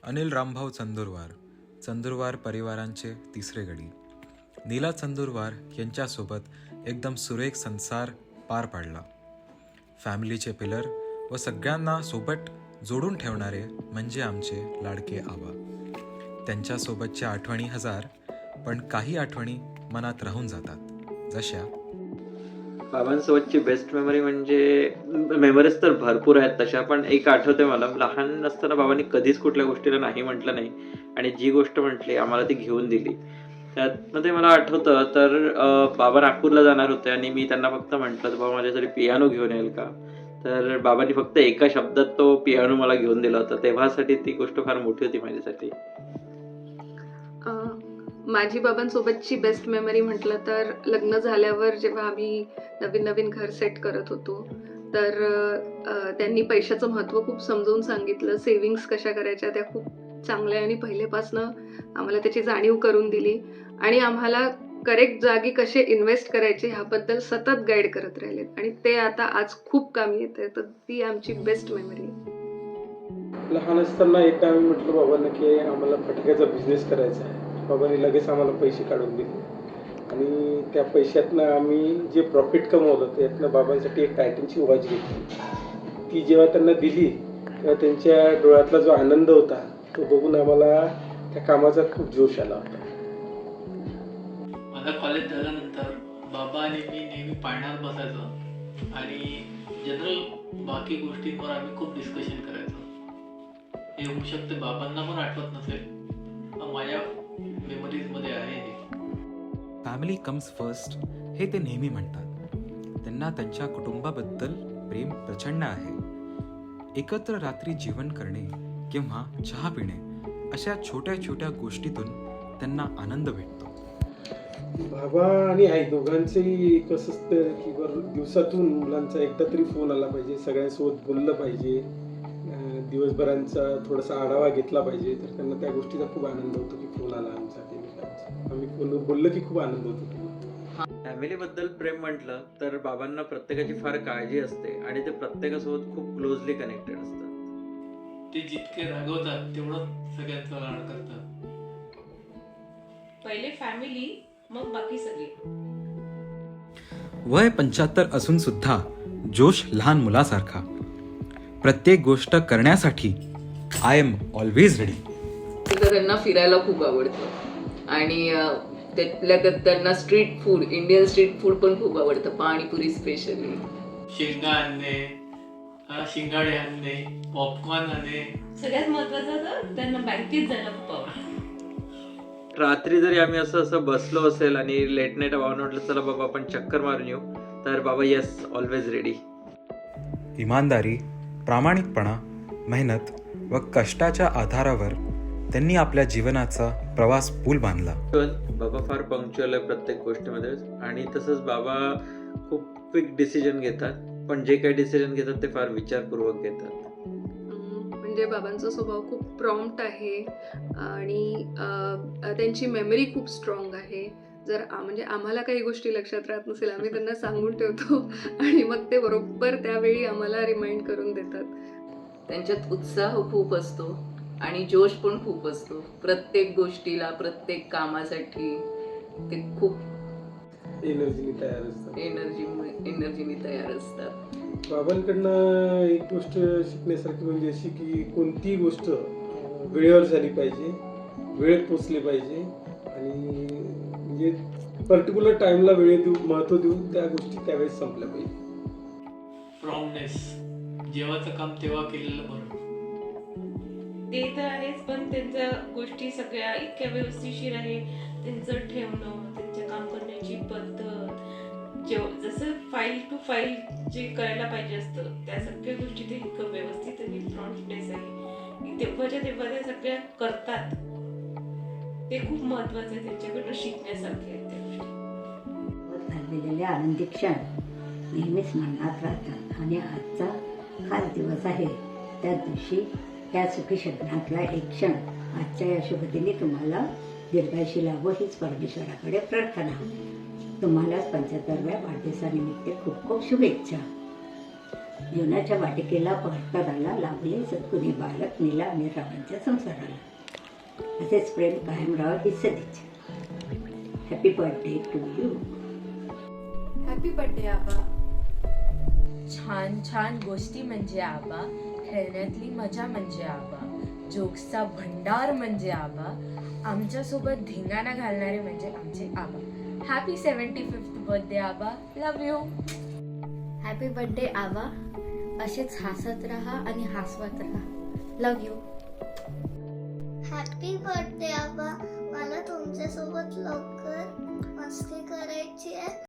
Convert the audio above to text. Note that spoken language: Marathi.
अनिल रामभाऊ चंदुरवार परिवारांचे तिसरे गडी. नीला चंदुरवार यांच्यासोबत एकदम सुरेख संसार पार पाडला. फॅमिलीचे पिलर व सगळ्यांना सोबत जोडून ठेवणारे म्हणजे आमचे लाडके आबा. त्यांच्यासोबतच्या आठवणी हजार, पण काही आठवणी मनात राहून जातात. जशा बाबांसोबतची बेस्ट मेमरी म्हणजे मेमरीज तर भरपूर आहेत तशा, पण एक आठवते मला, लहान असताना बाबांनी कधीच कुठल्या गोष्टीला नाही म्हटलं नाही आणि जी गोष्ट म्हटली आम्हाला ती घेऊन दिली. त्यातमध्ये मला आठवतं तर बाबा नागपूरला जाणार होते आणि मी त्यांना फक्त म्हटलं, बाबा माझ्यासाठी पियानो घेऊन येईल का? तर बाबांनी फक्त एका शब्दात तो पियानो मला घेऊन दिला होता. तेव्हासाठी ती गोष्ट फार मोठी होती माझ्यासाठी. माझी बाबांसोबतची बेस्ट मेमरी म्हटलं तर लग्न झाल्यावर जेव्हा आम्ही नवीन नवीन घर सेट करत होतो तर त्यांनी पैशाचं महत्त्व खूप समजावून सांगितलं. सेविंग्स कशा करायच्या त्या खूप चांगल्या आणि पहिलेपासनं आम्हाला त्याची जाणीव करून दिली आणि आम्हाला करेक्ट जागी कसे इन्व्हेस्ट करायचे ह्याबद्दल सतत गाईड करत राहिलेत आणि ते आता आज खूप कामी येते. तर ती आमची बेस्ट मेमरी आहे. लहान असताना एकदा आम्ही म्हटलं बाबांना की आम्हाला फटाक्याचा बिझनेस करायचा आहे. बाबांनी लगेच आम्हाला पैसे काढून दिले आणि त्या पैशातनं आम्ही जे प्रॉफिट कमवलं त्यातनं बाबांसाठी एक टायटनची वॉच घेतली. ती जेव्हा त्यांना दिली तेव्हा त्यांच्या डोळ्यातला जो आनंद होता तो बघून आम्हाला त्या कामाचा खूप जोश आला होता. माझा कॉलेज झाल्यानंतर बाबा आणि मी नेहमी पाळण्यात बसायचो आणि जनरल बाकी गोष्टींवर आम्ही खूप डिस्कशन करायचो. हे होऊ शकते बाबांना पण आठवत नसेल, माझ्या मेमरीजमध्ये आहे हे. फॅमिली कम्स फर्स्ट हे ते नेहमी म्हणतात. त्यांना त्यांच्या कुटुंबाबद्दल प्रेम प्रचंड आहे. एकत्र रात्री जेवण करणे किंवा चहा पिणे अशा छोट्या छोट्या गोष्टीतून त्यांना आनंद भेटतो. बाबा आणि आई दोघांचंही कसं असतं की दिवसातून मुलांचा एकदा तरी फोन आला पाहिजे, सगळ्यांसोबत बोललं पाहिजे, दिवसभरांचा थोडासा आढावा घेतला पाहिजे. तर त्यांना त्या गोष्टीचा खूप आनंद होतो की फोन आला आमचा, आम्ही फोन बोललो की खूप आनंद होतो. फॅमिलीबद्दल प्रेम म्हटलं तर बाबांना प्रत्येकाची फार काळजी असते आणि ते प्रत्येकासोबत खूप क्लोजली कनेक्टेड असतात. ते जितके रागवतात तेवढं सगळ्यांचा लाड करतात. पहिले फॅमिली मग बाकी सगळे. वय 75 असून सुद्धा जोश लहान मुलासारखा. प्रत्येक गोष्ट करण्यासाठी आय एम ऑलवेज रेडी. त्यांना फिरायला खूप आवडतं आणि त्यातल्या त्यांना street food, Indian street food पण खूप आवडतं. पाणीपुरी स्पेशली, शेंगा आणणे, शिंगाडे आणणे, पॉपकॉर्न आणणे. सगळ्यात महत्वाचं तर त्यांना बँकेत जायला खूप आवडतं. रात्री जरी आम्ही असं बसलो असेल आणि लेट नाईट बाबांना म्हटलं चला बाबा आपण चक्कर मारून येऊ, तर बाबा येस ऑलवेज रेडी. इमानदारी, प्रामाणिकपणा, मेहनत व कष्टाच्या आधारावर त्यांनी आपल्या जीवनाचा प्रवास पूल बांधला. बाबा फार पंक्च्युअल आहे प्रत्येक गोष्टीमध्ये आणि तसंच बाबा खूप क्विक डिसिजन घेतात, पण जे काही डिसिजन घेतात ते फार विचारपूर्वक घेतात. म्हणजे बाबांचा स्वभाव खूप प्रॉम्प्ट आहे आणि त्यांची मेमरी खूप स्ट्रॉंग आहे. जर म्हणजे आम्हाला काही गोष्टी लक्षात राहत नसेल आम्ही त्यांना सांगून ठेवतो आणि मग ते बरोबर त्यावेळी आम्हाला रिमाइंड करून देतात. त्यांच्यात उत्साह खूप असतो आणि जोश पण खूप असतो. प्रत्येक गोष्टीला, प्रत्येक कामासाठी ते खूप एनर्जीने तयार असतात. बाबांकडनं एक गोष्ट शिकण्यासारखी म्हणजे अशी की कोणतीही गोष्ट वेळेवर झाली पाहिजे, वेळेत पोचली पाहिजे आणि म्हणजे पर्टिक्युलर टाइमला महत्त्व देऊन त्या गोष्टी त्यावेळेस संपल्या पाहिजे. प्रॉम्प्टनेस, जेव्हाचं काम तेव्हा केलेलं बरं. ते तर आहेच, पण त्यांच्या गोष्टी सगळ्या इतक्या व्यवस्थितशीर आहे. त्यांचं ठेवणं, त्यांच्या काम करण्याची पद्धत, जसं फाईल टू फाईल जे करायला पाहिजे असतं त्या सगळ्या गोष्टी ते इतकं व्यवस्थित आणि प्रॉम्प्टनेस आहे. तेव्हाच्या तेव्हा त्या सगळ्या करतात. ते खूप महत्वाचं आहे, त्यांच्याकडनं शिकण्यासारखे आहेत त्या गोष्टी. झालेले आनंदी क्षण नेहमीच मनात राहतात आणि आजचा खास दिवस आहे. त्या दिवशी त्या सुखी क्षणातला एक क्षण आजच्या या शुभदिनी तुम्हाला दीर्घायुष्य लाभो हीच परमेश्वराकडे प्रार्थना. तुम्हाला 75व्या वाढदिवसानिमित्त खूप खूप शुभेच्छा. जीवनाच्या वाटिकेला परतराला लागले सद्गुणी बालक नीला आणि रावांच्या संसाराला. असेच प्रेम कायम राहावं ही सदिच्छा. Happy birthday to you. Happy birthday आबा. छान छान गोष्टी म्हणजे आबा, खेळण्यातली मजा म्हणजे आबा, जोक्सचा भंडार म्हणजे आबा, आमच्यासोबत धिंगाणा घालणारे म्हणजे आमचे आबा. हॅपी 75th बर्थडे आबा. Love you. हॅपी बर्थडे आबा. असेच हसत राहा आणि हसवत राहा. Love you. हॅपी बर्थडे आबा. मला तुमच्यासोबत लवकर मस्ती करायची आहे.